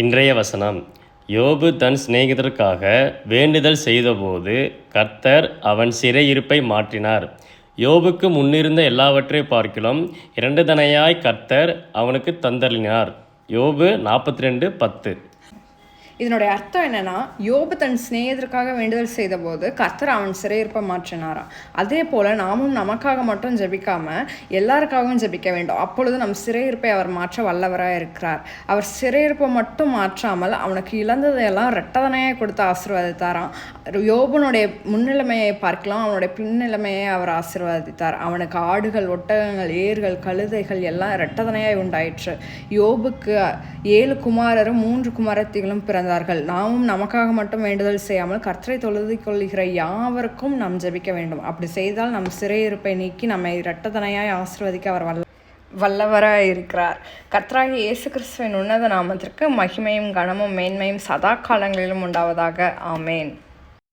இன்றைய வசனம். யோபு தன் சிநேகிதருக்காக வேண்டுதல் செய்தபோது கர்த்தர் அவன் சிறையிருப்பை மாற்றினார். யோபுக்கு முன்னிருந்த எல்லாவற்றை பார்க்கிலும் 2 தனையாய் கர்த்தர் அவனுக்கு தந்தளினார். யோபு 42:10. இதனுடைய அர்த்தம் என்னன்னா, யோபு தன் சிநேகிதருக்காக வேண்டுதல் செய்த போது கர்த்தர் அவன் சிறையிருப்பை மாற்றினாராம். அதே போல நாமும் நமக்காக மட்டும் ஜெபிக்காம எல்லாருக்காகவும் ஜெபிக்க வேண்டும். அப்பொழுது நம் சிறையிருப்பை அவர் மாற்ற வல்லவராக இருக்கிறார். அவர் சிறையிருப்பை மட்டும் மாற்றாமல் அவனுக்கு இழந்ததையெல்லாம் ரெட்டதனையாக கொடுத்து ஆசீர்வதித்தாராம். யோபுனுடைய முன்னிலைமையை பார்க்கலாம், அவனுடைய பின்னிலைமையை அவர் ஆசீர்வதித்தார். அவனுக்கு ஆடுகள், ஒட்டகங்கள், ஏர்கள், கழுதைகள் எல்லாம் ரெட்டதனையாய் உண்டாயிற்று. யோபுக்கு 7 குமாரரும் 3 குமாரத்திகளும் பிறந்தார்கள். நாமும் நமக்காக மட்டும் வேண்டுதல் செய்யாமல் கர்த்தரை தொழுது கொள்கிற யாவருக்கும் நாம் ஜெபிக்க வேண்டும். அப்படி செய்தால் நம் சிறையிருப்பை நீக்கி நம்மை இரட்டதனையாய் ஆசீர்வதிக்க அவர் வல்லவராய் இருக்கிறார். கர்த்தராகிய இயேசு கிறிஸ்துவின் உன்னத நாமத்திற்கு மகிமையும் கனமும் மேன்மையும் சதா காலங்களிலும் உண்டாவதாக. ஆமேன்.